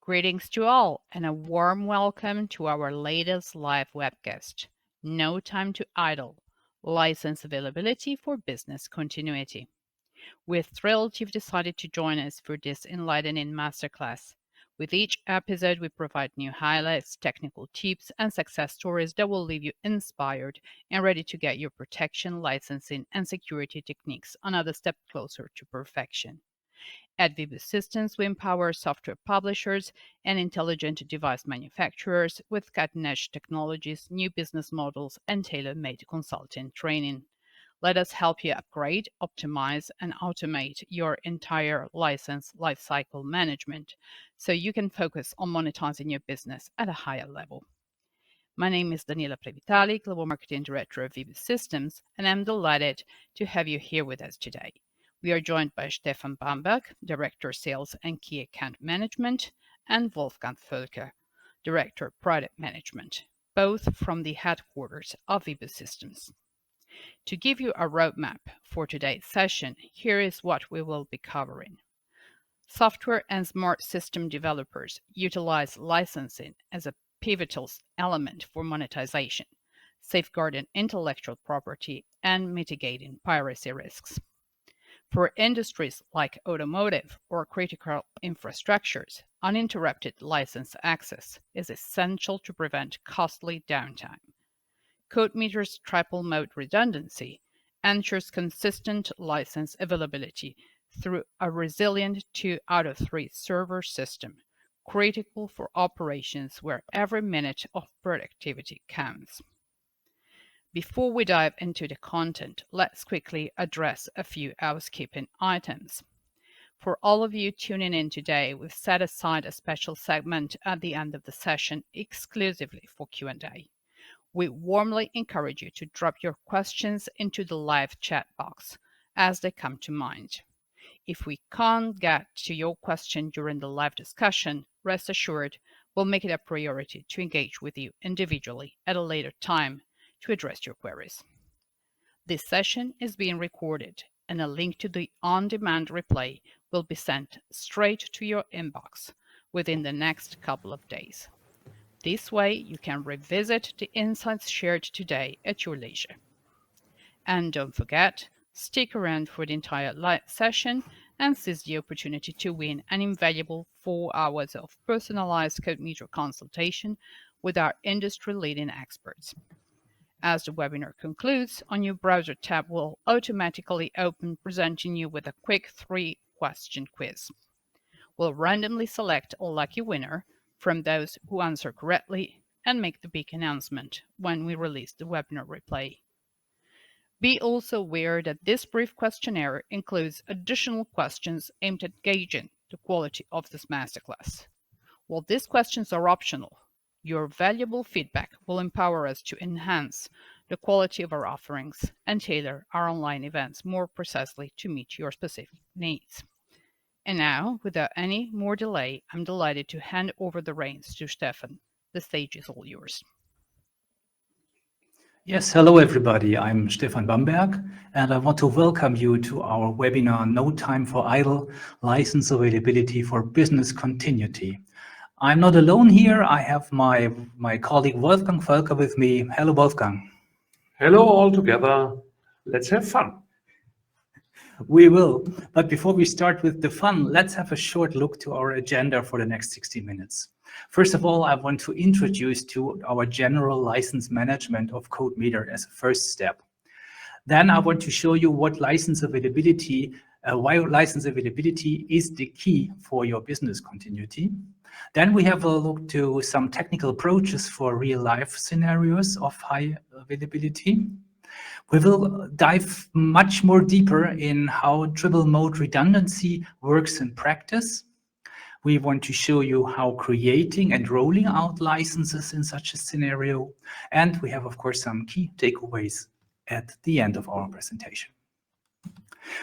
Greetings to all, and a warm welcome to our latest live webcast, No Time to Idle, License Availability for Business Continuity. We're thrilled you've decided to join us for this enlightening masterclass. With each episode, we provide new highlights, technical tips, and success stories that will leave you inspired and ready to get your protection, licensing, and security techniques another step closer to perfection. At WIBU-SYSTEMS, we empower software publishers and intelligent device manufacturers with cutting-edge technologies, new business models, and tailor-made consulting training. Let us help you upgrade, optimize, and automate your entire license lifecycle management so you can focus on monetizing your business at a higher level. My name is Daniela Previtali, Global Marketing Director of WIBU-SYSTEMS, and I'm delighted to have you here with us today. We are joined by Stefan Bamberg, Director Sales and Key Account Management, and Wolfgang Völker, Director Product Management, both from the headquarters of WIBU-SYSTEMS. To give you a roadmap for today's session, here is what we will be covering. Software and smart system developers utilize licensing as a pivotal element for monetization, safeguarding intellectual property and mitigating piracy risks. For industries like automotive or critical infrastructures, uninterrupted license access is essential to prevent costly downtime. CodeMeter's triple mode redundancy ensures consistent license availability through a resilient 2 out of 3 server system, critical for operations where every minute of productivity counts. Before we dive into the content, let's quickly address a few housekeeping items. For all of you tuning in today, we've set aside a special segment at the end of the session exclusively for Q&A. We warmly encourage you to drop your questions into the live chat box as they come to mind. If we can't get to your question during the live discussion, rest assured we'll make it a priority to engage with you individually at a later time to address your queries. This session is being recorded, and a link to the on-demand replay will be sent straight to your inbox within the next couple of days. This way, you can revisit the insights shared today at your leisure. And don't forget, stick around for the entire live session and seize the opportunity to win an invaluable 4 hours of personalized CodeMeter consultation with our industry-leading experts. As the webinar concludes, a new browser tab will automatically open, presenting you with a quick 3-question quiz. We'll randomly select a lucky winner from those who answer correctly and make the big announcement when we release the webinar replay. Be also aware that this brief questionnaire includes additional questions aimed at gauging the quality of this masterclass. While these questions are optional, your valuable feedback will empower us to enhance the quality of our offerings and tailor our online events more precisely to meet your specific needs. And now, without any more delay, I'm delighted to hand over the reins to Stefan. The stage is all yours. Yes, hello everybody. I'm Stefan Bamberg, and I want to welcome you to our webinar, No Time for Idle, License Availability for Business Continuity. I'm not alone here. I have my colleague Wolfgang Völker with me. Hello, Wolfgang. Hello all together. Let's have fun. We will. But before we start with the fun, let's have a short look to our agenda for the next 60 minutes. First of all, I want to introduce to our general license management of CodeMeter as a first step. Then I want to show you what license availability, why license availability is the key for your business continuity. Then we have a look to some technical approaches for real-life scenarios of high availability. We will dive much more deeper in how triple mode redundancy works in practice. We want to show you how creating and rolling out licenses in such a scenario. And we have, of course, some key takeaways at the end of our presentation.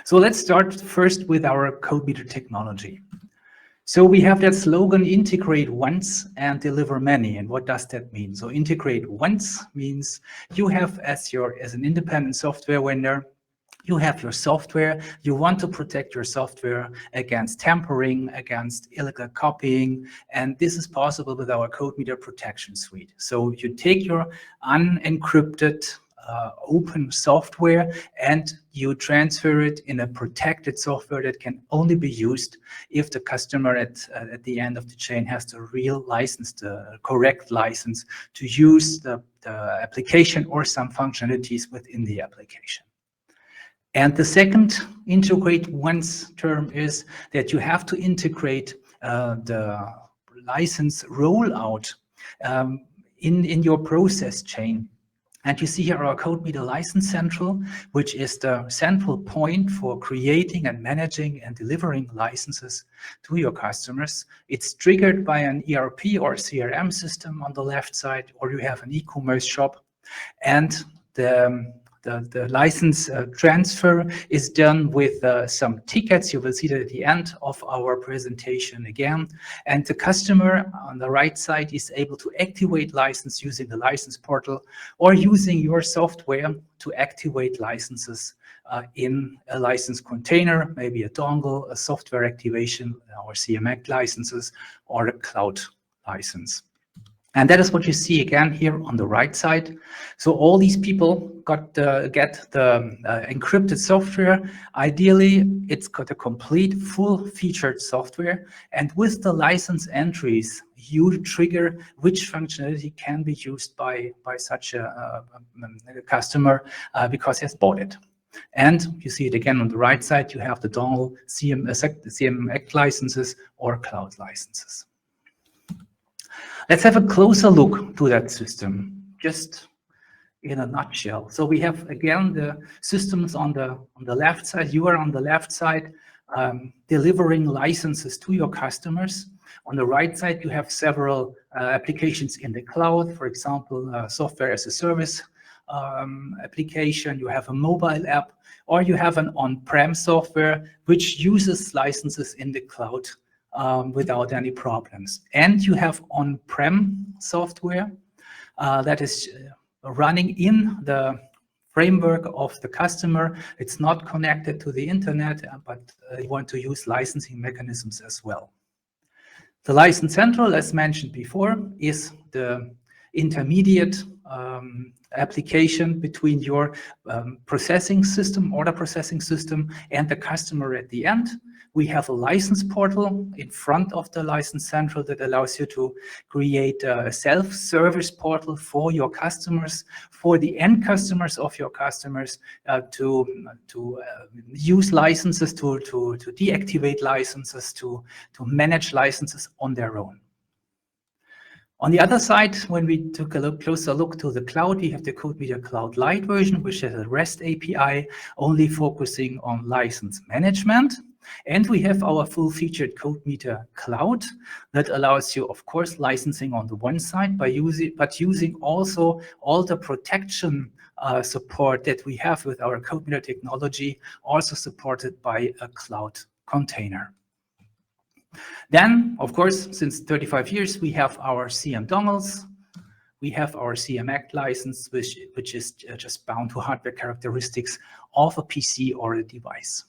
So let's start first with our CodeMeter technology. So we have that slogan, integrate once and deliver many. And what does that mean? So integrate once means you have, as an independent software vendor, You have your software, you want to protect your software against tampering, against illegal copying, and this is possible with our CodeMeter Protection Suite. So you take your unencrypted open software and you transfer it in a protected software that can only be used if the customer at the end of the chain has the real license, the correct license to use the application or some functionalities within the application. And the second integrate once term is that you have to integrate the license rollout in your process chain. And you see here our CodeMeter License Central, which is the central point for creating and managing and delivering licenses to your customers. It's triggered by an ERP or CRM system on the left side, or you have an e-commerce shop. And the license transfer is done with some tickets. You will see that at the end of our presentation again. And the customer on the right side is able to activate license using the license portal or using your software to activate licenses in a license container, maybe a dongle, a software activation, or CMX licenses, or a cloud license. And that is what you see again here on the right side. So all these people get the encrypted software. Ideally, it's got a complete, full-featured software. And with the license entries, you trigger which functionality can be used by such a customer because he has bought it. And you see it again on the right side. You have the dongle, CMX licenses, or cloud licenses. Let's have a closer look to that system, just in a nutshell. So we have, again, the systems on the left side. You are on the left side delivering licenses to your customers. On the right side, you have several applications in the cloud, for example, software as a service application. You have a mobile app, or you have an on-prem software which uses licenses in the cloud without any problems. And you have on-prem software that is running in the framework of the customer. It's not connected to the internet, but you want to use licensing mechanisms as well. The License Central, as mentioned before, is the intermediate application between your processing system, order processing system, and the customer at the end. We have a license portal in front of the License Central that allows you to create a self-service portal for your customers, for the end customers of your customers, to use licenses, to deactivate licenses, to manage licenses on their own. On the other side, when we took a closer look to the cloud, we have the CodeMeter Cloud Lite version, which is a REST API, only focusing on license management. And we have our full-featured CodeMeter Cloud that allows you, of course, licensing on the one side, but using also all the protection support that we have with our CodeMeter technology, also supported by a cloud container. Then, of course, since 35 years, we have our CM dongles. We have our CMX license, which is just bound to hardware characteristics of a PC or a device.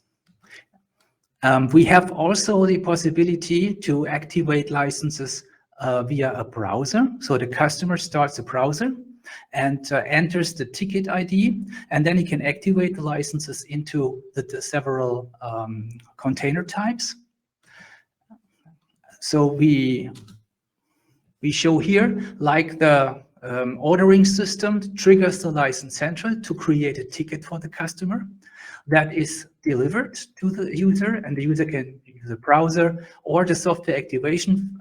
We have also the possibility to activate licenses via a browser. So the customer starts a browser and enters the ticket ID, and then he can activate the licenses into the several container types. So we show here, like the ordering system triggers the License Central to create a ticket for the customer that is delivered to the user, and the user can use a browser or the software activation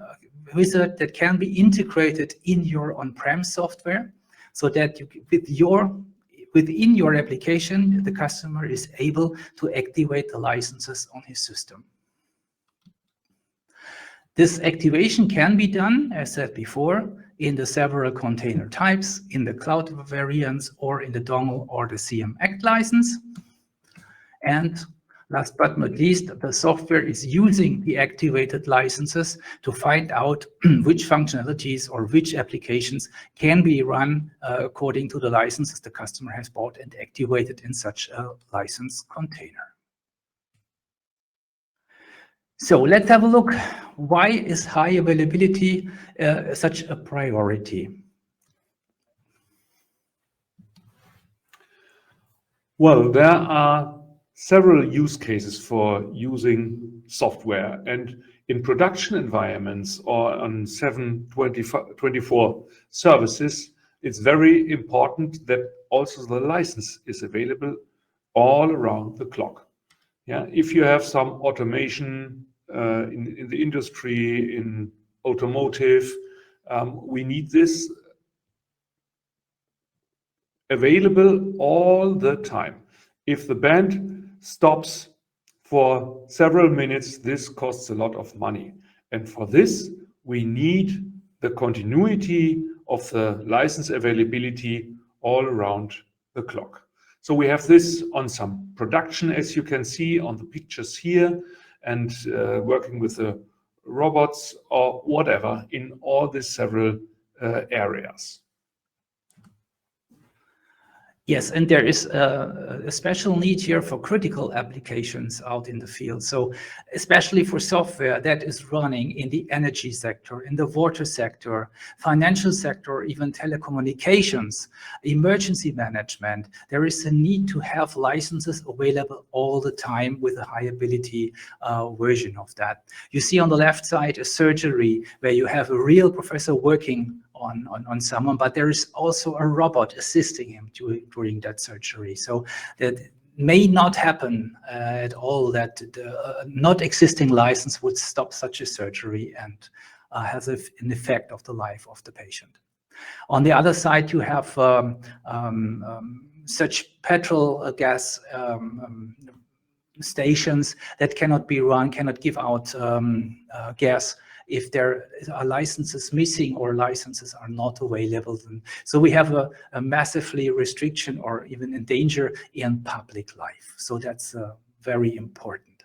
wizard that can be integrated in your on-prem software, so that within your application, the customer is able to activate the licenses on his system. This activation can be done, as said before, in the several container types, in the cloud variants, or in the dongle or the CMX license. And Last but not least, the software is using the activated licenses to find out which functionalities or which applications can be run according to the licenses the customer has bought and activated in such a license container. So let's have a look. Why is high availability such a priority? Well, there are several use cases for using software, and in production environments or on 7/24 services, it's very important that also the license is available all around the clock. Yeah, if you have some automation in the industry, in automotive, we need this available all the time. If the band stops for several minutes, this costs a lot of money. And for this, we need the continuity of the license availability all around the clock. So we have this on some production, as you can see on the pictures here, and working with the robots or whatever in all these several areas. Yes, and there is a special need here for critical applications out in the field. So especially for software that is running in the energy sector, in the water sector, financial sector, even telecommunications, emergency management, there is a need to have licenses available all the time with a high ability version of that. You see on the left side a surgery where you have a real professor working on someone, but there is also a robot assisting him during that surgery. So that may not happen at all, that the not existing license would stop such a surgery and has an effect of the life of the patient. On the other side, you have such petrol gas stations that cannot be run, cannot give out gas if there are licenses missing or licenses are not available. So we have a massively restriction or even a danger in public life. So that's very important.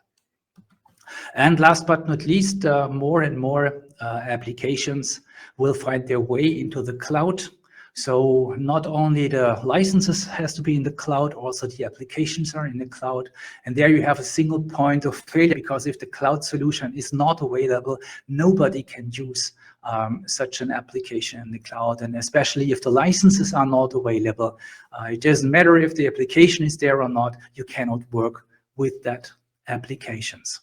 And last but not least, more and more applications will find their way into the cloud. So not only the licenses has to be in the cloud, also the applications are in the cloud. And there you have a single point of failure, because if the cloud solution is not available, nobody can use such an application in the cloud. And especially if the licenses are not available, it doesn't matter if the application is there or not, you cannot work with that applications.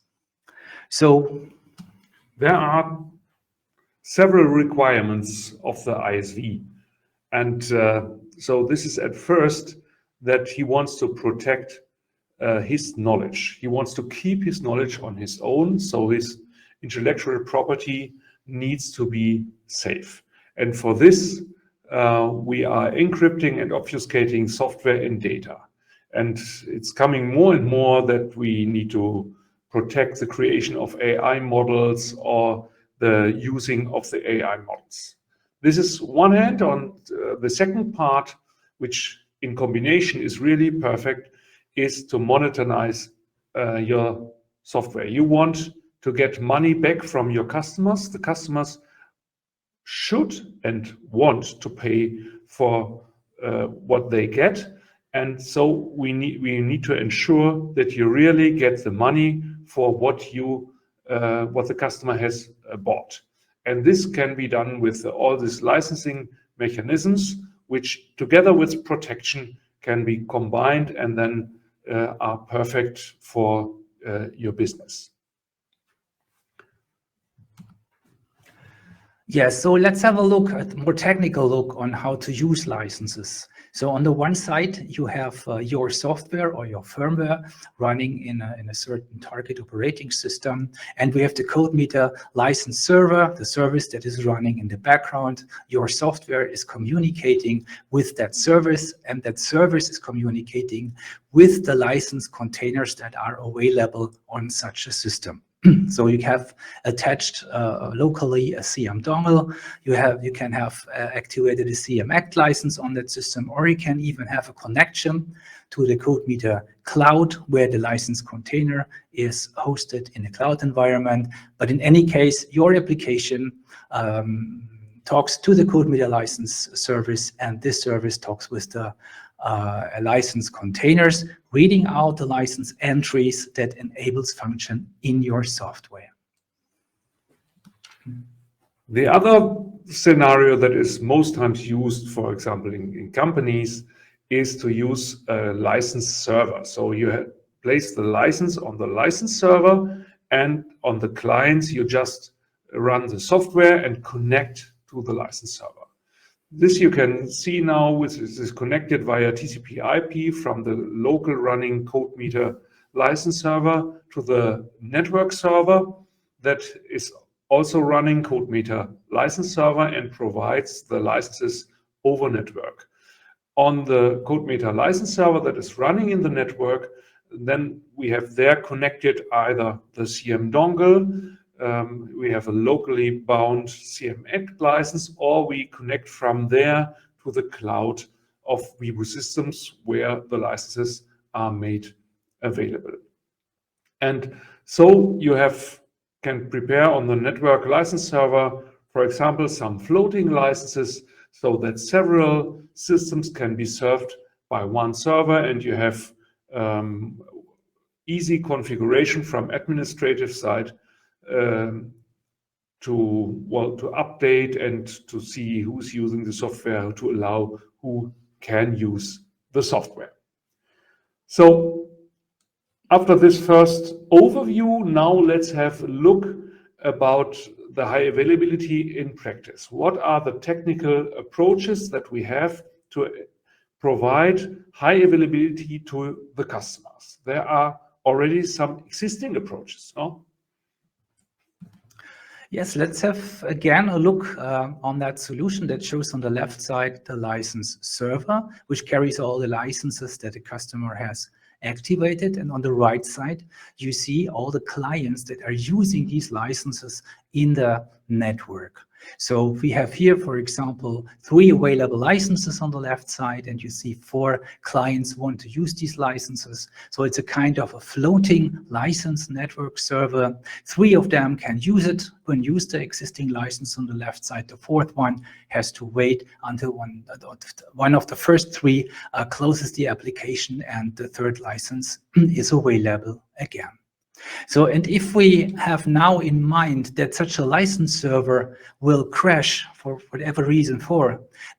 So there are several requirements of the ISV. And so this is at first that he wants to protect his knowledge. He wants to keep his knowledge on his own, so his intellectual property needs to be safe. And for this, we are encrypting and obfuscating software and data. And it's coming more and more that we need to protect the creation of AI models or the using of the AI models. This is one hand. On the second part, which in combination is really perfect, is to monetize your software. You want to get money back from your customers. The customers should and want to pay for what they get. And so we need to ensure that you really get the money for what the customer has bought. And this can be done with all these licensing mechanisms, which together with protection can be combined and then are perfect for your business. Yes, so let's have a look at a more technical look on how to use licenses. So on the one side, you have your software or your firmware running in a certain target operating system. And we have the CodeMeter license server, the service that is running in the background. Your software is communicating with that service, and that service is communicating with the license containers that are available on such a system. So you have attached locally a CM dongle. You can have activated a CM Act license on that system, or you can even have a connection to the CodeMeter cloud where the license container is hosted in a cloud environment. But in any case, your application talks to the CodeMeter license service, and this service talks with the license containers, reading out the license entries that enables function in your software. The other scenario that is most times used, for example, in companies, is to use a license server. So you place the license on the license server, and on the clients, you just run the software and connect to the license server. This you can see now, which is connected via TCP/IP from the local running CodeMeter license server to the network server that is also running CodeMeter license server and provides the licenses over network. On the CodeMeter license server that is running in the network, then we have there connected either the CM dongle, we have a locally bound CM Act license, or we connect from there to the cloud of WIBU-SYSTEMS where the licenses are made available. And so you can prepare on the network license server, for example, some floating licenses so that several systems can be served by one server, and you have easy configuration from administrative side to update and to see who's using the software, to allow who can use the software. So after this first overview, now let's have a look about the high availability in practice. What are the technical approaches that we have to provide high availability to the customers? There are already some existing approaches, no? Yes, let's have again a look on that solution that shows on the left side the license server, which carries all the licenses that the customer has activated. And on the right side, you see all the clients that are using these licenses in the network. So we have here, for example, 3 available licenses on the left side, and you see 4 clients want to use these licenses. So it's a kind of a floating license network server. 3 of them can use it when use the existing license on the left side. The 4th one has to wait until one of the first 3 closes the application and the 3rd license is available again. So, and if we have now in mind that such a license server will crash for whatever reason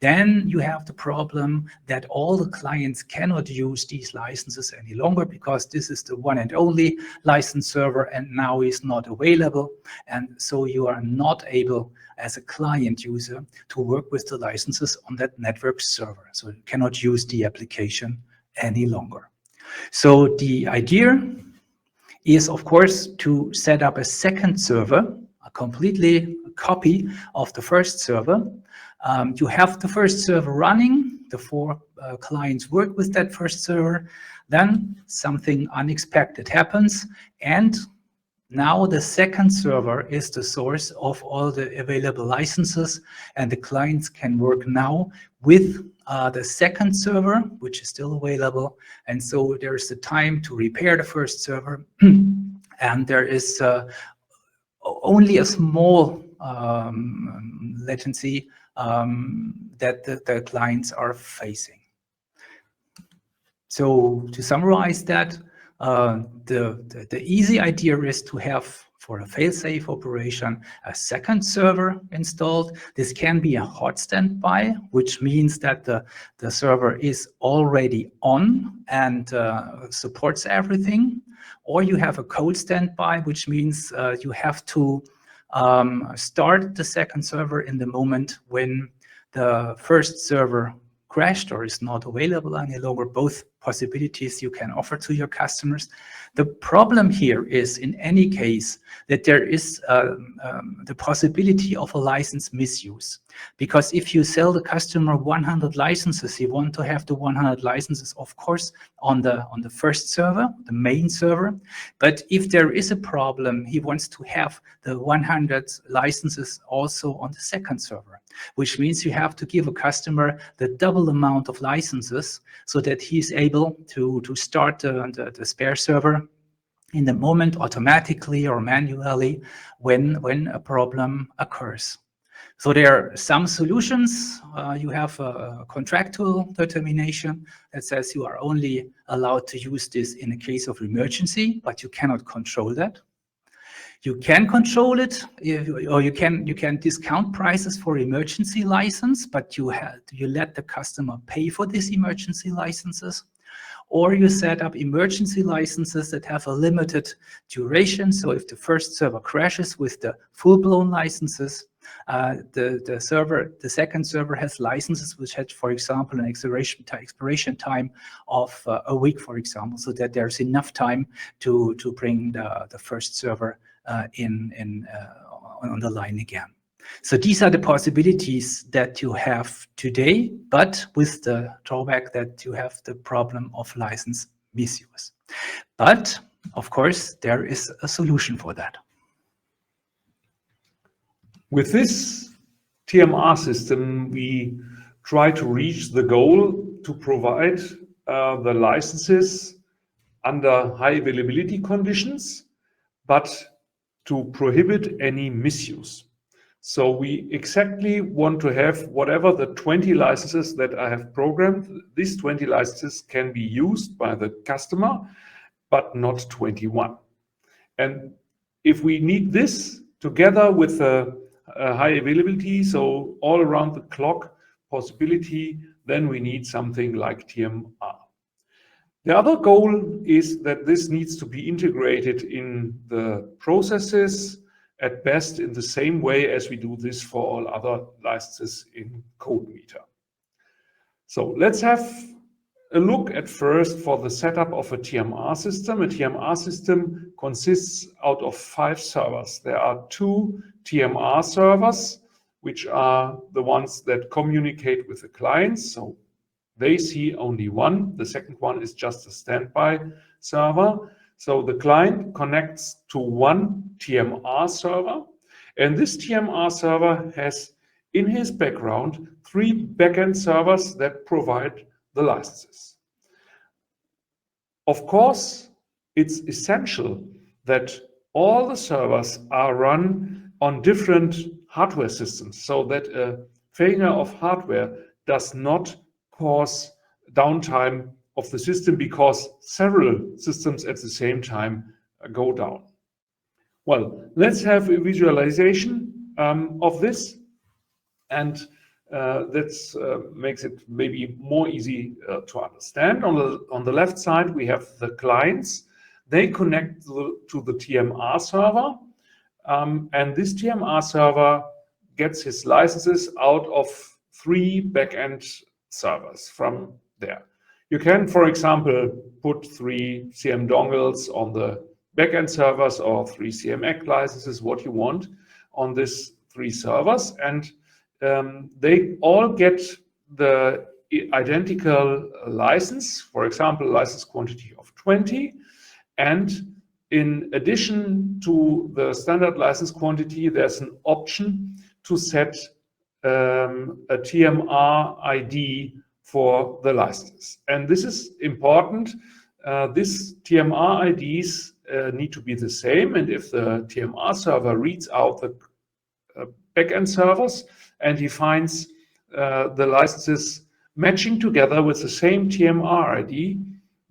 then you have the problem that all the clients cannot use these licenses any longer, because this is the one and only license server and now is not available. And so you are not able as a client user to work with the licenses on that network server. So you cannot use the application any longer. So the idea is, of course, to set up a second server, a completely copy of the first server. You have the first server running, the 4 clients work with that first server, then something unexpected happens, and now the second server is the source of all the available licenses, and the clients can work now with the second server, which is still available. And so there's the time to repair the first server, and there is only a small latency that the clients are facing. So to summarize that, the easy idea is to have, for a fail-safe operation, a second server installed. This can be a hot standby, which means that the server is already on and supports everything. Or you have a cold standby, which means you have to start the second server in the moment when the first server crashed or is not available any longer. Both possibilities you can offer to your customers. The problem here is, in any case, that there is the possibility of a license misuse. Because if you sell the customer 100 licenses, you want to have the 100 licenses, of course, on the first server, the main server. But if there is a problem, he wants to have the 100 licenses also on the second server, which means you have to give a customer the double amount of licenses so that he is able to start the spare server in the moment automatically or manually when a problem occurs. So there are some solutions. You have a contractual determination that says you are only allowed to use this in a case of emergency, but you cannot control that. You can control it, or you can discount prices for emergency license, but you let the customer pay for these emergency licenses. Or you set up emergency licenses that have a limited duration. So if the first server crashes with the full-blown licenses, the second server has licenses which had, for example, an expiration time of a week, for example, so that there's enough time to bring the first server on the line again. So these are the possibilities that you have today, but with the drawback that you have the problem of license misuse. But of course, there is a solution for that. With this TMR system, we try to reach the goal to provide the licenses under high availability conditions, but to prohibit any misuse. So we exactly want to have whatever the 20 licenses that I have programmed, these 20 licenses can be used by the customer, but not 21. And if we need this together with a high availability, so all around the clock possibility, then we need something like TMR. The other goal is that this needs to be integrated in the processes, at best in the same way as we do this for all other licenses in CodeMeter. So let's have a look at first for the setup of a TMR system. A TMR system consists out of 5 servers. There are 2 TMR servers, which are the ones that communicate with the clients. So they see only one. The second one is just a standby server. So the client connects to one TMR server, and this TMR server has in his background 3 backend servers that provide the licenses. Of course, it's essential that all the servers are run on different hardware systems so that a failure of hardware does not cause downtime of the system because several systems at the same time go down. Well, let's have a visualization of this, and that makes it maybe more easy to understand. On the left side, we have the clients. They connect to the TMR server, and this TMR server gets his licenses out of 3 backend servers from there. You can, for example, put 3 CM dongles on the backend servers or 3 CMX licenses, what you want, on these 3 servers, and they all get the identical license, for example, license quantity of 20. And in addition to the standard license quantity, there's an option to set a TMR ID for the licenses. And this is important. These TMR IDs need to be the same. And if the TMR server reads out the backend servers and he finds the licenses matching together with the same TMR ID,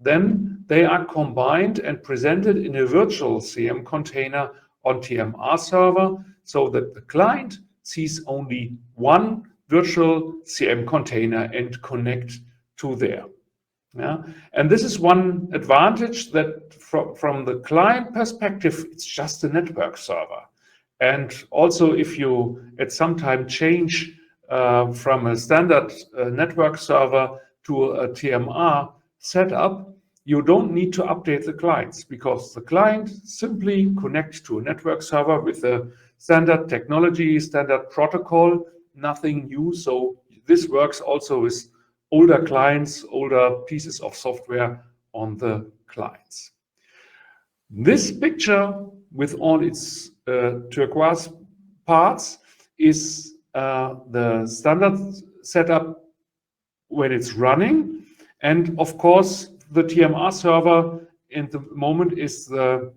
then they are combined and presented in a virtual CM container on TMR server so that the client sees only one virtual CM container and connect to there. Yeah? And this is one advantage, that from the client perspective, it's just a network server. And also, if you at some time change from a standard network server to a TMR setup, you don't need to update the clients because the client simply connects to a network server with a standard technology, standard protocol, nothing new. So this works also with older clients, older pieces of software on the clients. This picture with all its turquoise parts is the standard setup when it's running. And of course, the TMR server in the moment is the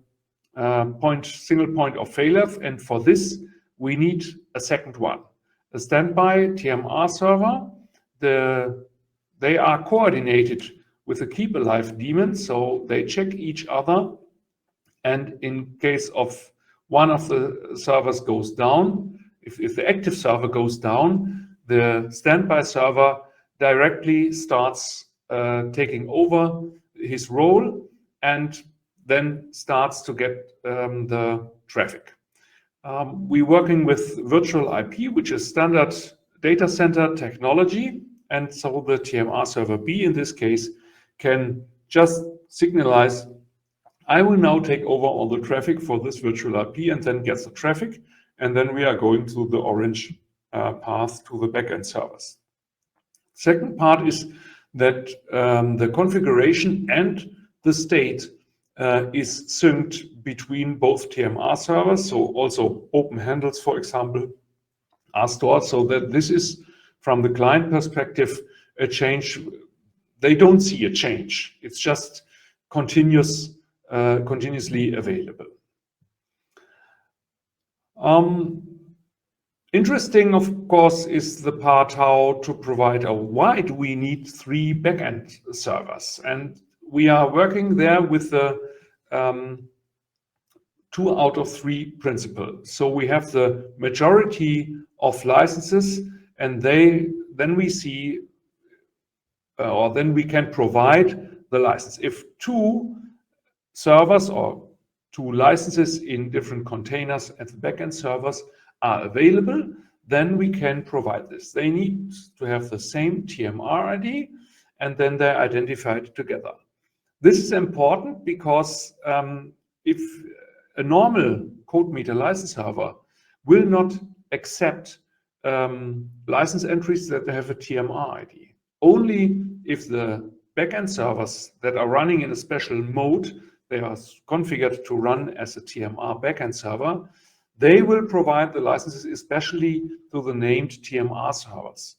single point of failure. And for this, we need a second one, a standby TMR server. They are coordinated with a keep alive daemon, so they check each other. And in case of one of the servers goes down, if the active server goes down, the standby server directly starts taking over his role and then starts to get the traffic. We're working with virtual IP, which is standard data center technology. And so the TMR server B in this case can just signalize, I will now take over all the traffic for this virtual IP and then gets the traffic. And then we are going to the orange path to the backend servers. Second part is that the configuration and the state is synced between both TMR servers. So also open handles, for example, are stored so that this is, from the client perspective, a change. They don't see a change. It's just continuously available. Interesting, of course, is the part how to provide why do we need 3 backend servers? And we are working there with the 2 out of 3 principle. So we have the majority of licenses, and then we see, or then we can provide the license. If 2 servers or 2 licenses in different containers at the backend servers are available, then we can provide this. They need to have the same TMR ID, and then they're identified together. This is important because if a normal CodeMeter license server will not accept license entries that have a TMR ID. Only if the backend servers that are running in a special mode, they are configured to run as a TMR backend server, they will provide the licenses, especially to the named TMR servers.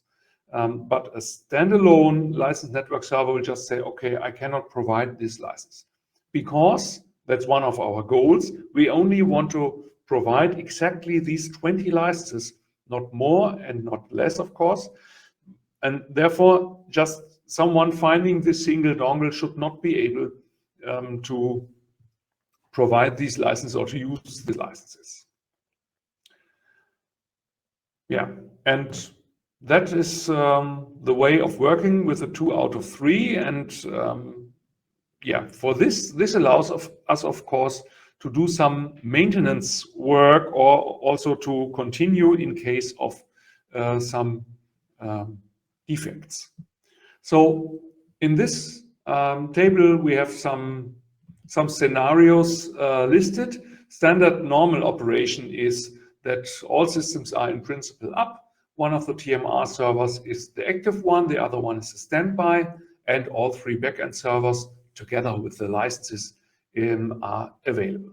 But a standalone license network server will just say, okay, I cannot provide this license. Because that's one of our goals. We only want to provide exactly these 20 licenses, not more and not less, of course. And therefore, just someone finding this single dongle should not be able to provide these licenses or to use the licenses. Yeah, and that is the way of working with the 2 out of 3. And yeah, for this allows us, of course, to do some maintenance work or also to continue in case of some defects. So in this table, we have some scenarios listed. Standard normal operation is that all systems are in principle up. One of the TMR servers is the active one, the other one is a standby, and all 3 backend servers together with the licenses are available.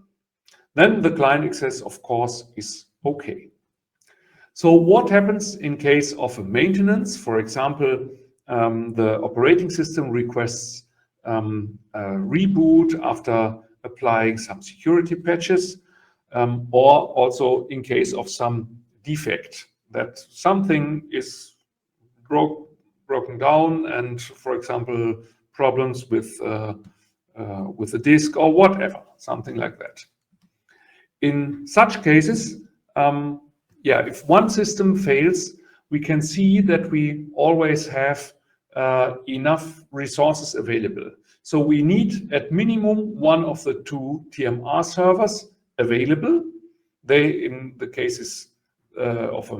Then the client access, of course, is okay. So what happens in case of a maintenance? For example, the operating system requests a reboot after applying some security patches, or also in case of some defect, that something is broken down and, for example, problems with the disk or whatever, something like that. In such cases, yeah, if one system fails, we can see that we always have enough resources available. So we need at minimum 1 of the 2 TMR servers available. They, in the cases of a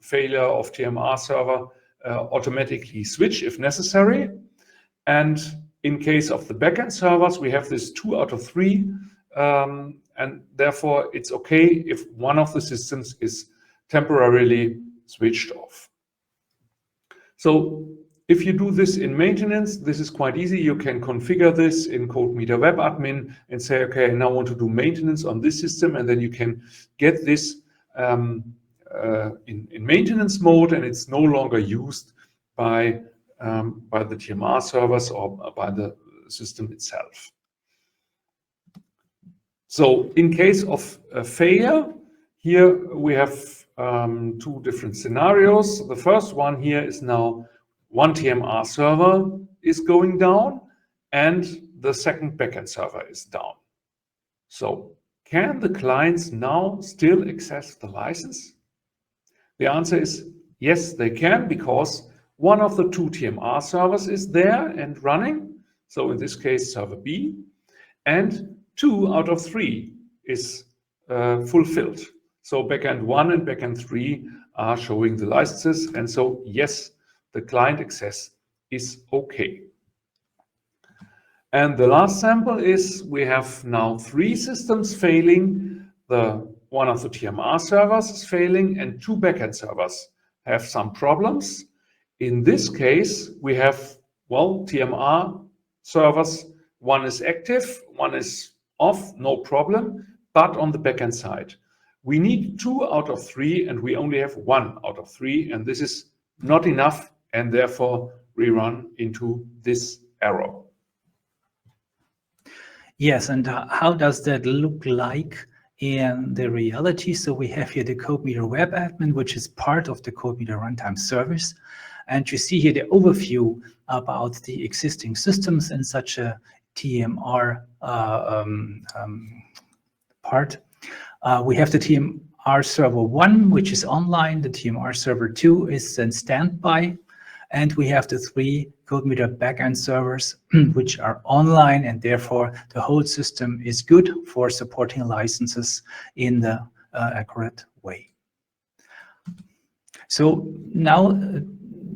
failure of TMR server, automatically switch if necessary. And in case of the backend servers, we have this 2 out of 3, and therefore it's okay if one of the systems is temporarily switched off. So if you do this in maintenance, this is quite easy. You can configure this in CodeMeter Web Admin and say, okay, I now want to do maintenance on this system, and then you can get this in maintenance mode, and it's no longer used by the TMR servers or by the system itself. So in case of a failure, here we have 2 different scenarios. The first one here is now one TMR server is going down and the second backend server is down. So can the clients now still access the license? The answer is yes, they can, because one of the 2 TMR servers is there and running. So in this case, server B, and 2 out of 3 is fulfilled. So backend 1 and backend 3 are showing the licenses. And so, yes, the client access is okay. And the last sample is we have now 3 systems failing. One of the TMR servers is failing and 2 backend servers have some problems. In this case, we have, well, TMR servers, one is active, one is off, no problem. But on the backend side, we need 2 out of 3 and we only have 1 out of 3. And this is not enough. And therefore, we run into this error. Yes, and how does that look like in the reality? So we have here the CodeMeter Web Admin, which is part of the CodeMeter Runtime Service. And you see here the overview about the existing systems in such a TMR part. We have the TMR server 1, which is online. The TMR server 2 is in standby. And we have the 3 CodeMeter backend servers, which are online, and therefore the whole system is good for supporting licenses in the accurate way. So now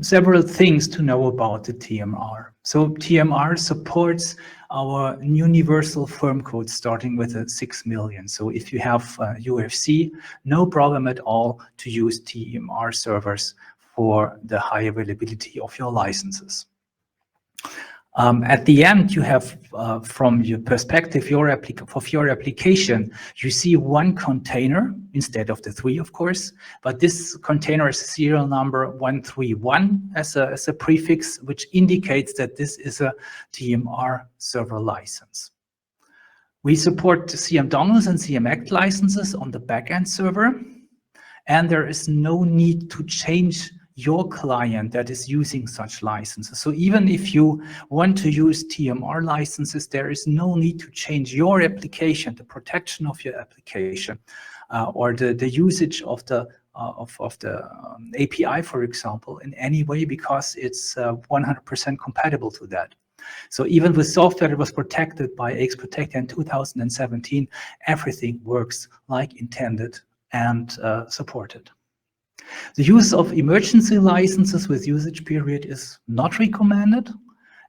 several things to know about the TMR. So TMR supports our universal firm code starting with a 6 million. So if you have UFC, no problem at all to use TMR servers for the high availability of your licenses. At the end, you have, from your perspective, of your application, you see 1 container instead of the 3, of course. But this container is serial number 131 as a prefix, which indicates that this is a TMR server license. We support CM dongles and CM ACT licenses on the backend server, and there is no need to change your client that is using such licenses. So even if you want to use TMR licenses, there is no need to change your application, the protection of your application, or the usage of the API, for example, in any way, because it's 100% compatible to that. So even with software that was protected by XProtect in 2017, everything works like intended and supported. The use of emergency licenses with usage period is not recommended,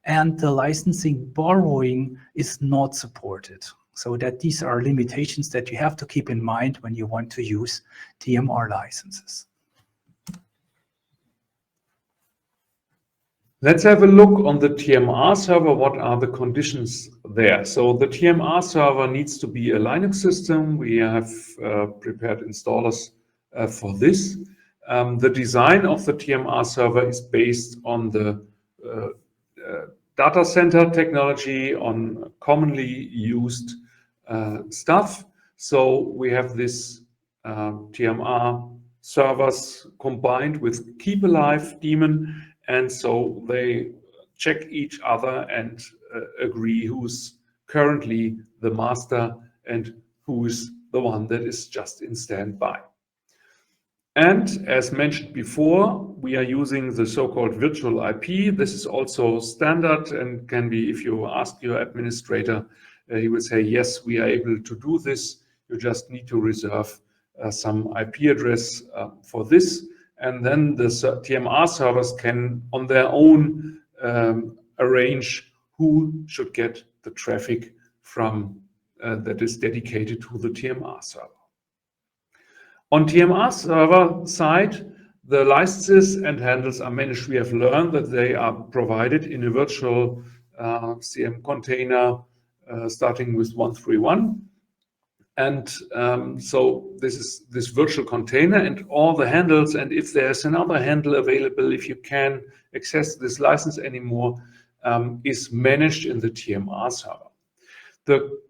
and the licensing borrowing is not supported. So that these are limitations that you have to keep in mind when you want to use TMR licenses. Let's have a look on the TMR server. What are the conditions there? So the TMR server needs to be a Linux system. We have prepared installers for this. The design of the TMR server is based on the data center technology, on commonly used stuff. So we have this TMR servers combined with Keep Alive daemon, and so they check each other and agree who's currently the master and who is the one that is just in standby. And as mentioned before, we are using the so-called virtual IP. This is also standard and can be, if you ask your administrator, he will say, yes, we are able to do this. You just need to reserve some IP address for this. and then the TMR servers can on their own arrange who should get the traffic from that is dedicated to the TMR server. On TMR server side, the licenses and handles are managed. We have learned that they are provided in a virtual CM container starting with 131. And so this is this virtual container and all the handles. And if there's another handle available, if you can access this license anymore, is managed in the TMR server. The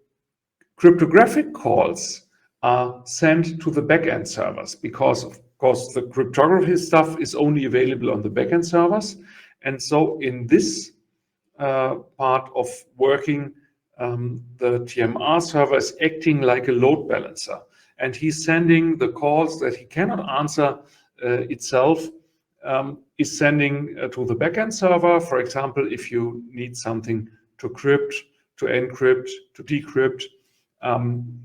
cryptographic calls are sent to the backend servers because, of course, the cryptography stuff is only available on the backend servers. And so in this part of working, the TMR server is acting like a load balancer, and he's sending the calls that he cannot answer itself, is sending to the backend server. For example, if you need something to crypt, to encrypt, to decrypt,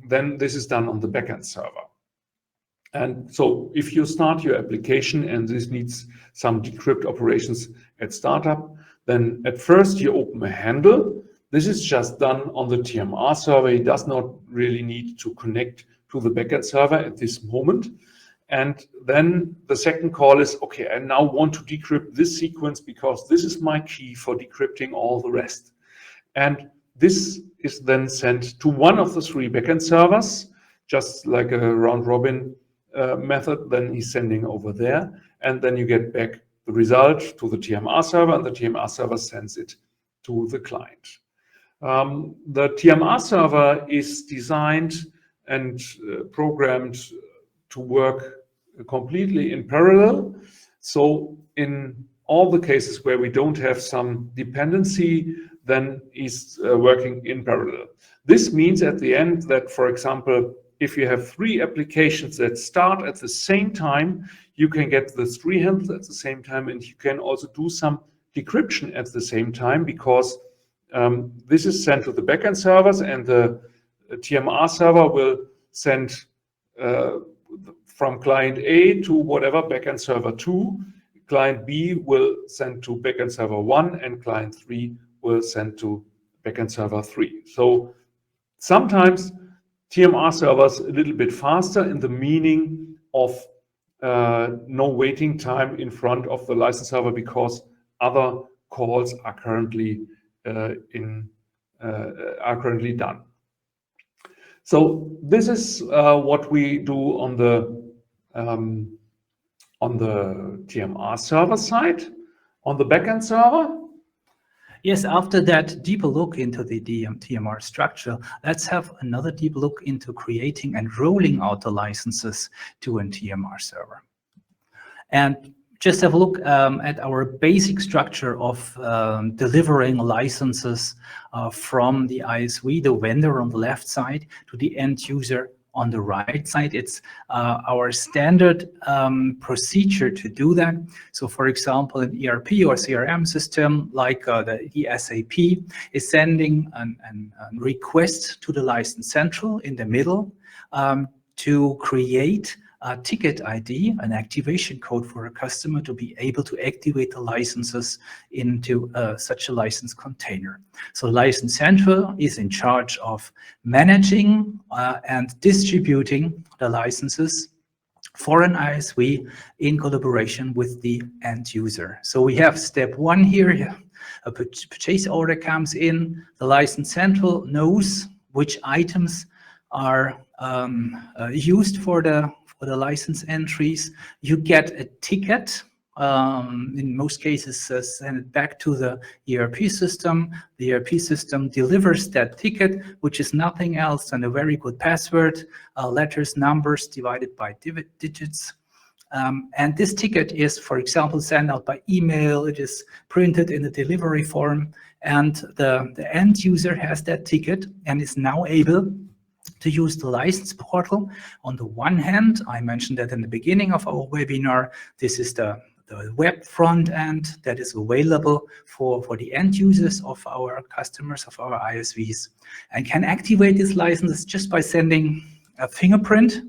then this is done on the backend server. And so if you start your application and this needs some decrypt operations at startup, then at first you open a handle. This is just done on the TMR server. It does not really need to connect to the backend server at this moment. And then the second call is, okay, I now want to decrypt this sequence because this is my key for decrypting all the rest. And this is then sent to one of the three backend servers, just like a round robin method. Then he's sending over there, and then you get back the result to the TMR server, and the TMR server sends it to the client. The TMR server is designed and programmed to work completely in parallel. So in all the cases where we don't have some dependency, then is working in parallel. This means at the end that, for example, if you have three applications that start at the same time, you can get the three handles at the same time, and you can also do some decryption at the same time, because this is sent to the backend servers, and the TMR server will send from client A to whatever backend server 2. Client B will send to backend server 1, and client 3 will send to backend server 3. So sometimes TMR servers a little bit faster in the meaning of no waiting time in front of the license server, because other calls are currently done. So this is what we do on the TMR server side. On the backend server, yes, after that deeper look into the TMR structure, let's have another deep look into creating and rolling out the licenses to a TMR server. And just have a look at our basic structure of delivering licenses from the ISV, the vendor on the left side, to the end user on the right side. It's our standard procedure to do that. So for example, an ERP or CRM system like the SAP is sending a request to the License Central in the middle to create a ticket ID, an activation code for a customer to be able to activate the licenses into such a license container. So License Central is in charge of managing and distributing the licenses for an ISV in collaboration with the end user. So we have step one here, a purchase order comes in, the License Central knows which items are used for the license entries. You get a ticket, in most cases send it back to the ERP system. The ERP system delivers that ticket, which is nothing else than a very good password, letters, numbers divided by digits. And this ticket is, for example, sent out by email. It is printed in a delivery form, and the end user has that ticket and is now able to use the license portal. On the one hand, I mentioned that in the beginning of our webinar, this is the web front end that is available for the end users of our customers, of our ISVs, and can activate these licenses just by sending a fingerprint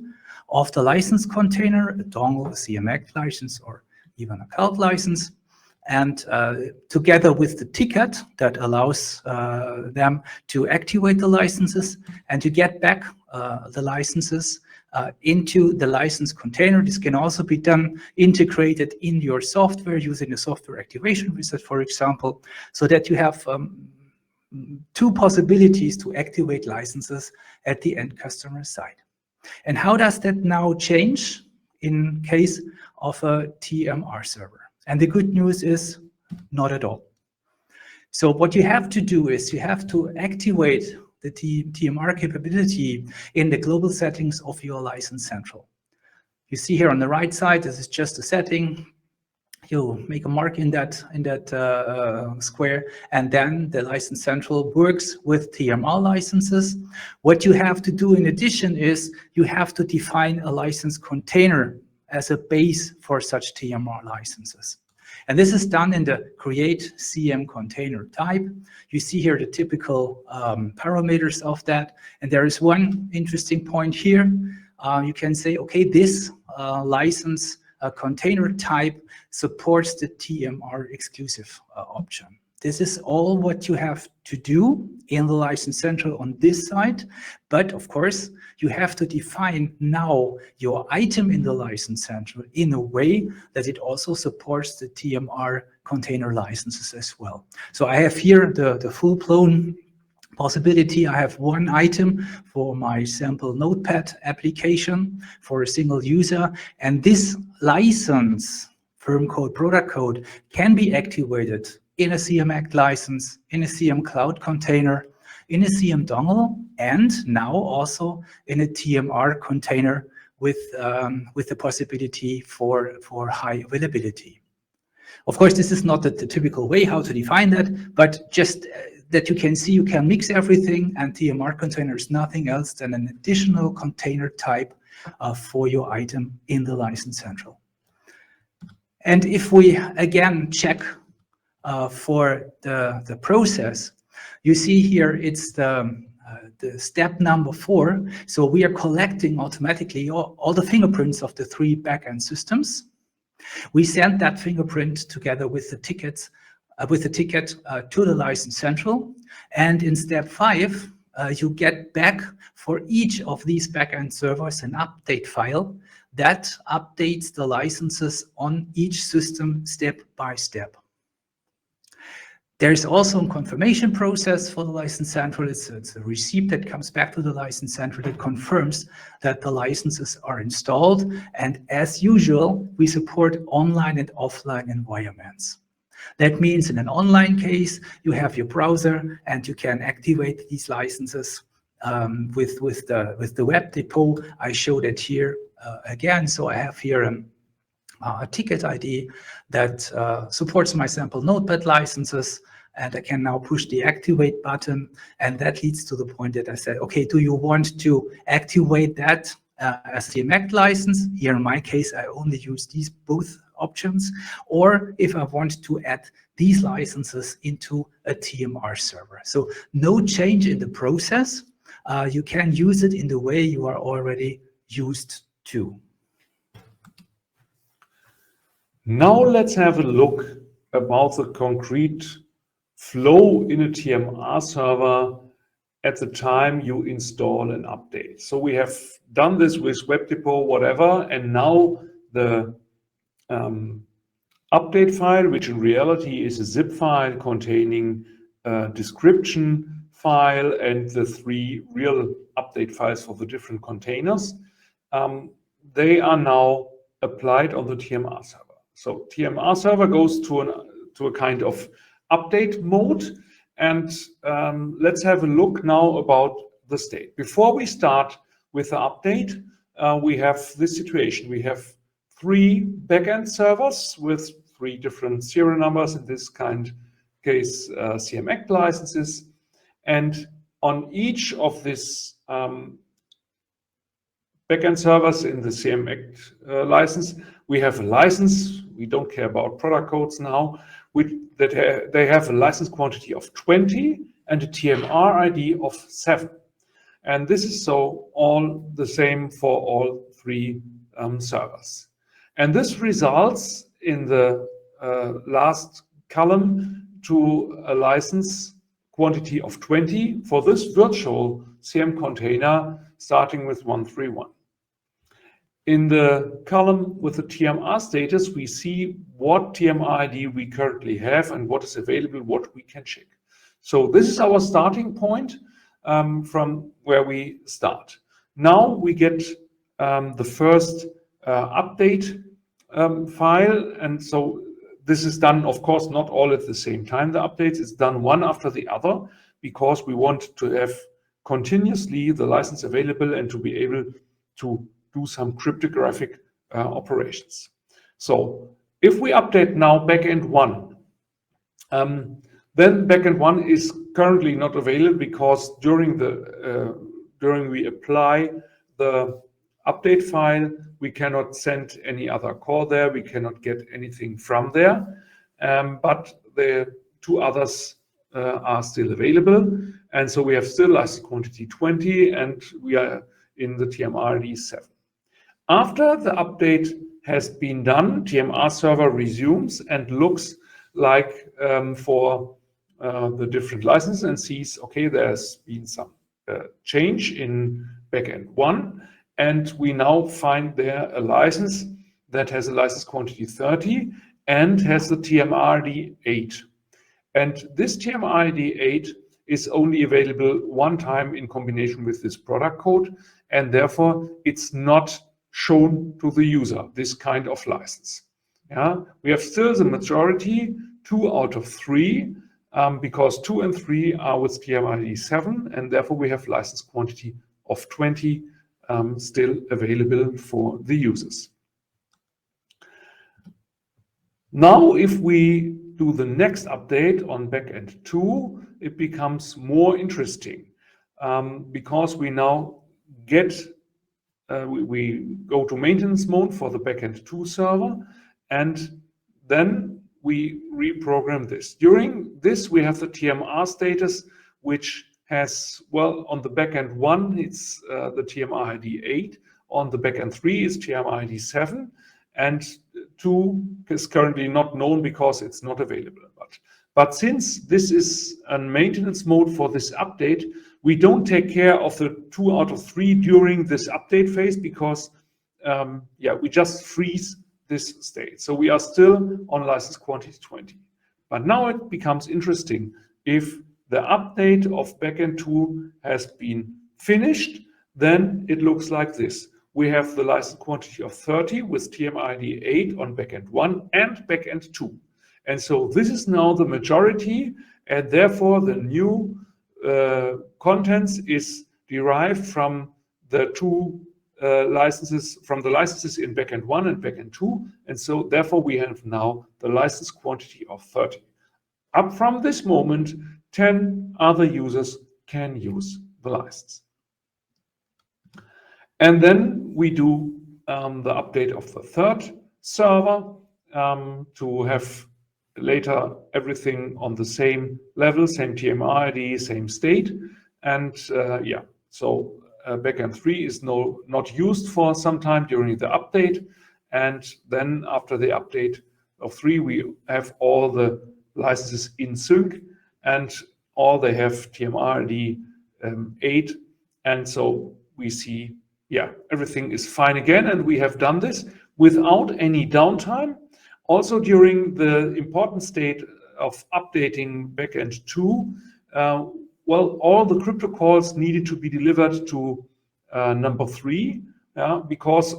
of the license container, a dongle, a CMX license, or even a cloud license. And together with the ticket that allows them to activate the licenses and to get back the licenses into the license container. This can also be done integrated in your software using a software activation wizard, for example, so that you have two possibilities to activate licenses at the end customer side. And how does that now change in case of a TMR server? And the good news is not at all. So what you have to do is you have to activate the TMR capability in the global settings of your license central. You see here on the right side, this is just a setting. You make a mark in that square, and then the license central works with TMR licenses. What you have to do in addition is you have to define a license container as a base for such TMR licenses. And this is done in the create CM container type. You see here the typical parameters of that. And there is one interesting point here. You can say, okay, this license container type supports the TMR exclusive option. This is all what you have to do in the license central on this side. But of course, you have to define now your item in the license central in a way that it also supports the TMR container licenses as well. So I have here the full-blown possibility. I have one item for my sample notepad application for a single user, and this license, firm code, product code, can be activated in a CMX license, in a CM cloud container, in a CM dongle, and now also in a TMR container with the possibility for high availability. Of course, this is not the typical way how to define that, but just that you can see you can mix everything, and TMR container is nothing else than an additional container type for your item in the license central. And if we again check for the process, you see here it's the step number 4. So we are collecting automatically all the fingerprints of the 3 backend systems. We send that fingerprint together with the tickets, to the license central. And in step 5, you get back for each of these backend servers an update file that updates the licenses on each system step by step. There is also a confirmation process for the license central. It's a receipt that comes back to the license central that confirms that the licenses are installed. And as usual, we support online and offline environments. That means in an online case, you have your browser and you can activate these licenses with the web depot. I showed it here again. So I have here a ticket ID that supports my sample notepad licenses, and I can now push the activate button, and that leads to the point that I said, okay, do you want to activate that as the CMX license? Here in my case, I only use these both options, or if I want to add these licenses into a TMR server. So no change in the process. You can use it in the way you are already used to. Now let's have a look about the concrete flow in a TMR server at the time you install an update. So we have done this with Web Depot, whatever, and now the update file, which in reality is a zip file containing a description file and the 3 real update files for the different containers, they are now applied on the TMR server. So TMR server goes to a kind of update mode, and let's have a look now about the state. Before we start with the update, we have this situation. We have 3 backend servers with 3 different serial numbers, in this case CMX licenses, and on each of these backend servers in the CMX license, we have a license. We don't care about product codes now. They have a license quantity of 20 and a TMR ID of 7. And this is so all the same for all 3 servers. And this results in the last column to a license quantity of 20 for this virtual CM container starting with 131. In the column with the TMR status, we see what TMR ID we currently have and what is available, what we can check. So this is our starting point from where we start. Now we get the first update file, and so this is done, of course, not all at the same time. The updates is done one after the other because we want to have continuously the license available and to be able to do some cryptographic operations. So if we update now backend 1, then backend 1 is currently not available because during we apply the update file, we cannot send any other call there, we cannot get anything from there, but the 2 others are still available, and so we have still license quantity 20, and we are in the TMR ID 7. After the update has been done, TMR server resumes and looks like for the different licenses and sees, okay, there's been some change in backend 1, and we now find there a license that has a license quantity 30 and has the TMR ID 8. And this TMR ID 8 is only available one time in combination with this product code, and therefore it's not shown to the user, this kind of license. Yeah, we have still the majority, 2 out of 3, because 2 and 3 are with TMR ID 7, and therefore we have license quantity of 20 still available for the users. Now, if we do the next update on backend 2, it becomes more interesting because we now get, we go to maintenance mode for the backend 2 server, and then we reprogram this. During this, we have the TMR status, which has, well, on the backend 1, it's the TMR ID 8. On the backend 3 is TMR ID 7. And 2 is currently not known because it's not available. But since this is a maintenance mode for this update, we don't take care of the 2 out of 3 during this update phase because, we just freeze this state. So we are still on license quantity 20. But now it becomes interesting. If the update of backend 2 has been finished, then it looks like this. We have the license quantity of 30 with TMR ID 8 on backend 1 and backend 2. And so this is now the majority, and therefore the new contents is derived from the 2 licenses, from the licenses in backend 1 and backend 2. And so therefore we have now the license quantity of 30. Up from this moment, 10 other users can use the license. And then we do the update of the 3rd server to have later everything on the same level, same TMR ID, same state. And so backend 3 is not used for some time during the update. And then after the update of 3, we have all the licenses in sync, and all they have TMR ID 8. And so we see, everything is fine again, and we have done this without any downtime. Also during the important state of updating backend 2, all the crypto calls needed to be delivered to number 3, because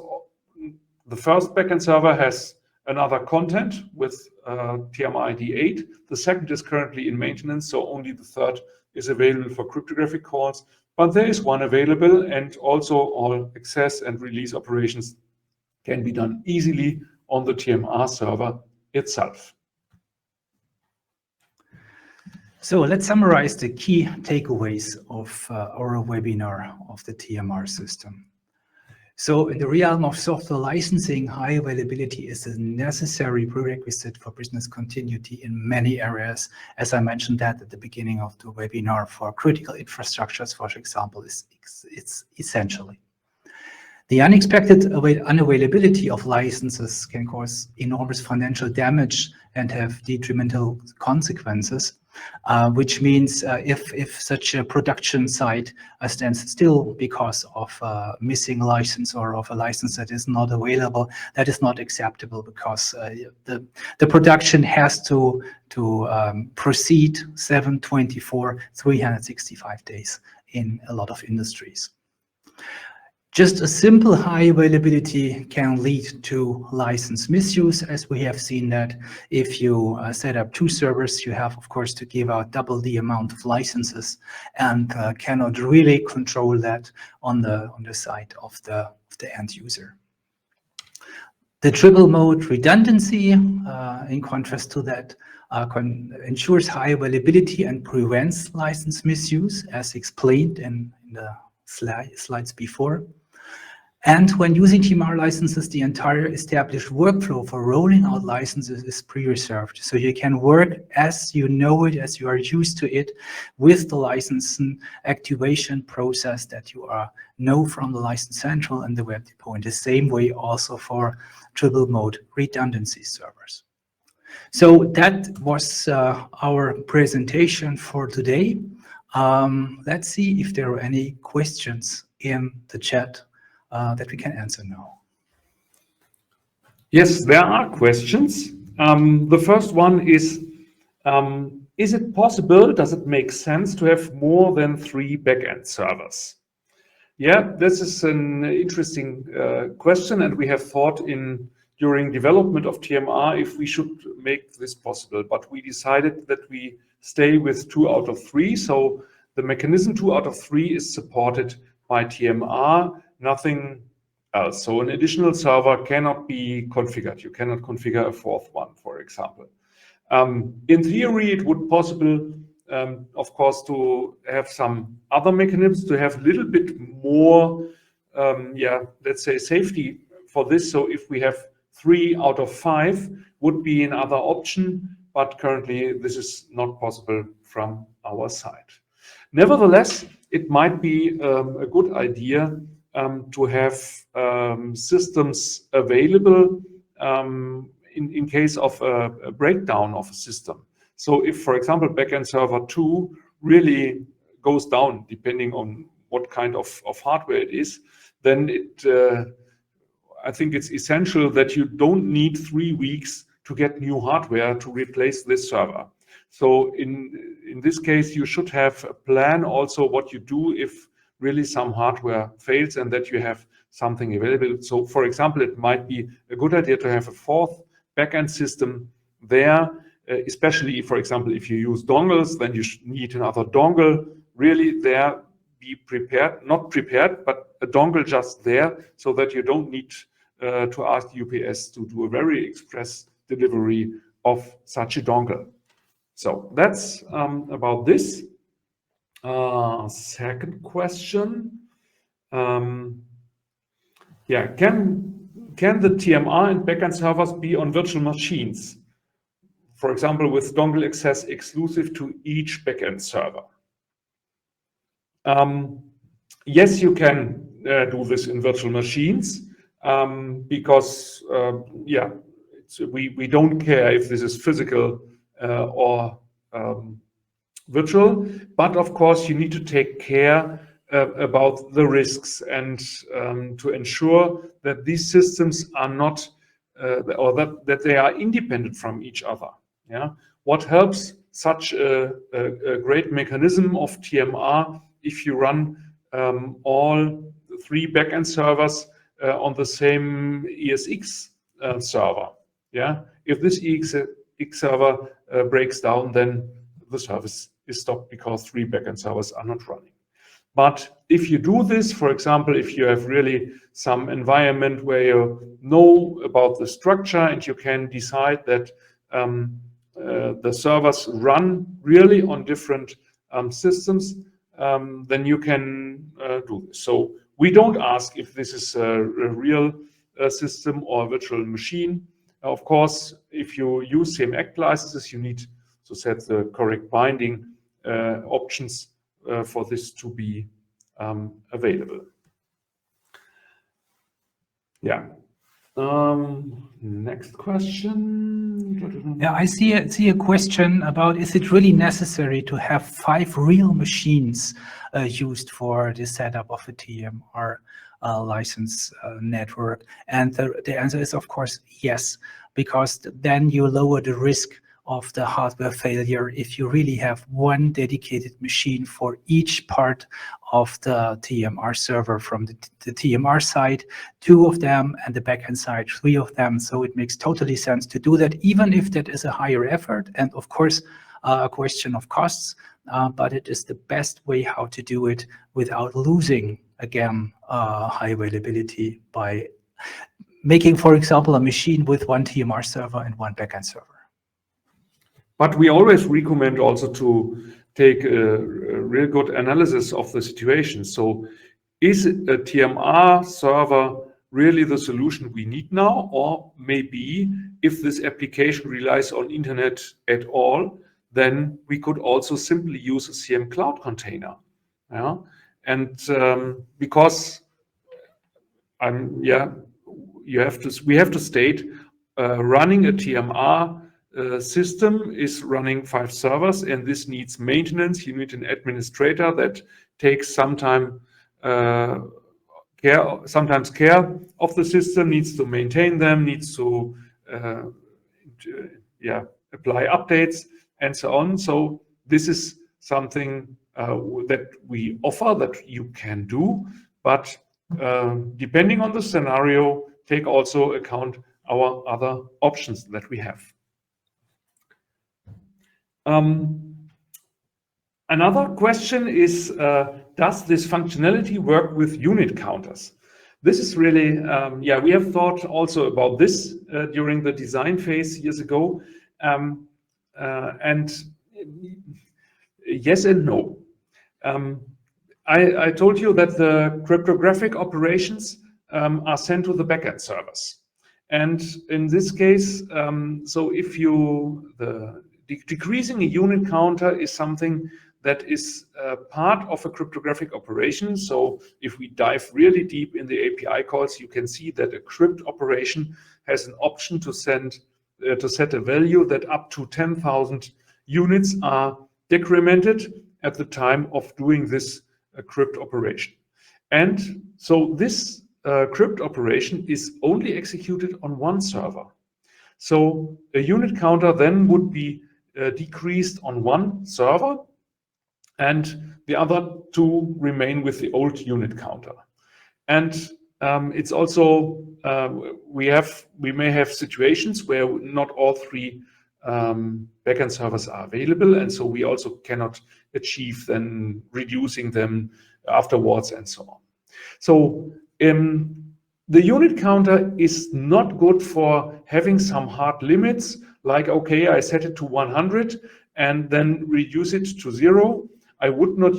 the first backend server has another content with TMR ID 8. The second is currently in maintenance, so only the 3rd is available for cryptographic calls. But there is one available, and also all access and release operations can be done easily on the TMR server itself. So let's summarize the key takeaways of our webinar of the TMR system. So in the realm of software licensing, high availability is a necessary prerequisite for business continuity in many areas. As I mentioned that at the beginning of the webinar, for critical infrastructures, for example, it's essentially. The unexpected unavailability of licenses can cause enormous financial damage and have detrimental consequences, which means if such a production site stands still because of missing license or of a license that is not available, that is not acceptable, because the production has to proceed 7/24, 365 days in a lot of industries. Just a simple high availability can lead to license misuse, as we have seen that if you set up 2 servers, you have, of course, to give out double the amount of licenses and cannot really control that on the side of the end user. The triple mode redundancy, in contrast to that, ensures high availability and prevents license misuse, as explained in the slides before. And when using TMR licenses, the entire established workflow for rolling out licenses is pre-reserved. So you can work as you know it, as you are used to it, with the license activation process that you know from the License Central and the Web Depot. In the same way also for triple mode redundancy servers. So that was our presentation for today. Let's see if there are any questions in the chat that we can answer now. Yes, there are questions. The first one is it possible, does it make sense to have more than 3 backend servers? Yeah, this is an interesting question, and we have thought during development of TMR if we should make this possible, but we decided that we stay with 2 out of 3. So the mechanism 2 out of 3 is supported by TMR, nothing else. So an additional server cannot be configured. You cannot configure a 4th one, for example. In theory, it would possible, of course, to have some other mechanisms, to have a little bit more, let's say, safety for this. So if we have 3 out of 5 would be another option, but currently this is not possible from our side. Nevertheless, it might be a good idea to have systems available in case of a breakdown of a system. So if, for example, backend server 2 really goes down, depending on what kind of hardware it is, then I think it's essential that you don't need 3 weeks to get new hardware to replace this server. So in this case, you should have a plan also what you do if really some hardware fails and that you have something available. So for example, it might be a good idea to have a 4th backend system there, especially, for example, if you use dongles, then you need another dongle. Really there, be prepared, not prepared, but a dongle just there so that you don't need to ask UPS to do a very express delivery of such a dongle. So that's about this. Second question. Yeah, can the TMR and backend servers be on virtual machines? For example, with dongle access exclusive to each backend server. Yes, you can do this in virtual machines because, yeah, we don't care if this is physical or virtual, but of course you need to take care about the risks and to ensure that these systems are not or that they are independent from each other. Yeah, what helps such a great mechanism of TMR if you run all 3 backend servers on the same ESX server. Yeah, if this ESX server breaks down, then the service is stopped because 3 backend servers are not running. But if you do this, for example, if you have really some environment where you know about the structure and you can decide that the servers run really on different systems, then you can do this. So we don't ask if this is a real system or a virtual machine. Of course, if you use same ACT licenses, you need to set the correct binding options for this to be available. Yeah. Next question. Yeah, I see a question about, is it really necessary to have 5 real machines used for the setup of a TMR license network? And the answer is, of course, yes, because then you lower the risk of the hardware failure if you really have one dedicated machine for each part of the TMR server, from the TMR side, 2 of them, and the backend side, 3 of them. So it makes totally sense to do that, even if that is a higher effort and, of course, a question of costs, but it is the best way how to do it without losing, again, high availability by making, for example, a machine with 1 TMR server and 1 backend server. But we always recommend also to take a real good analysis of the situation. So is a TMR server really the solution we need now? Or maybe if this application relies on internet at all, then we could also simply use a CM Cloud container. Yeah? And because we have to state running a TMR system is running 5 servers, and this needs maintenance. You need an administrator that takes sometimes care of the system, needs to maintain them, needs to apply updates and so on. So this is something that we offer that you can do, but depending on the scenario, take also account our other options that we have. Another question is, does this functionality work with unit counters? This is really, we have thought also about this during the design phase years ago. And yes and no. I told you that the cryptographic operations are sent to the backend servers. And in this case, so if decreasing a unit counter is something that is part of a cryptographic operation. So if we dive really deep in the API calls, you can see that a crypt operation has an option to set a value that up to 10,000 units are decremented at the time of doing this crypt operation. And so this crypt operation is only executed on 1 server. So a unit counter then would be decreased on 1 server, and the other 2 remain with the old unit counter. And it's also, we may have situations where not all 3 backend servers are available, and so we also cannot achieve then reducing them afterwards and so on. So the unit counter is not good for having some hard limits, like, okay, I set it to 100 and then reduce it to 0. I would not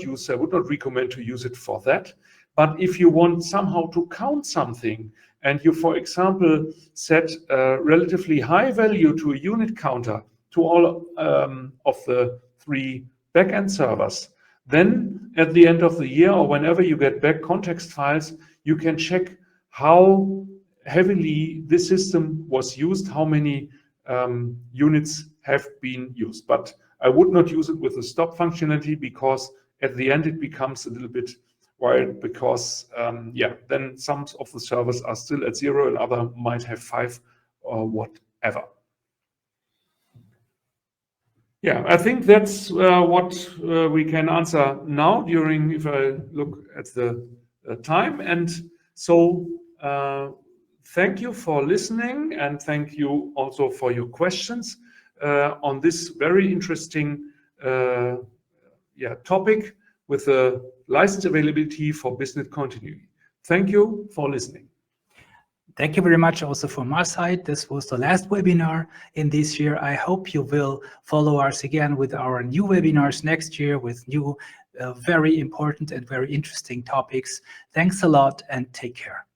recommend to use it for that. But if you want somehow to count something, and you, for example, set a relatively high value to a unit counter to all of the 3 backend servers, then at the end of the year or whenever you get back context files, you can check how heavily this system was used, how many units have been used. But I would not use it with the stop functionality, because at the end it becomes a little bit wild, because then some of the servers are still at 0 and other might have 5 or whatever. Yeah, I think that's what we can answer now during, if I look at the time. And so thank you for listening, and thank you also for your questions on this very interesting topic with the license availability for business continuity. Thank you for listening. Thank you very much also from our side. This was the last webinar in this year. I hope you will follow us again with our new webinars next year with new very important and very interesting topics. Thanks a lot and take care.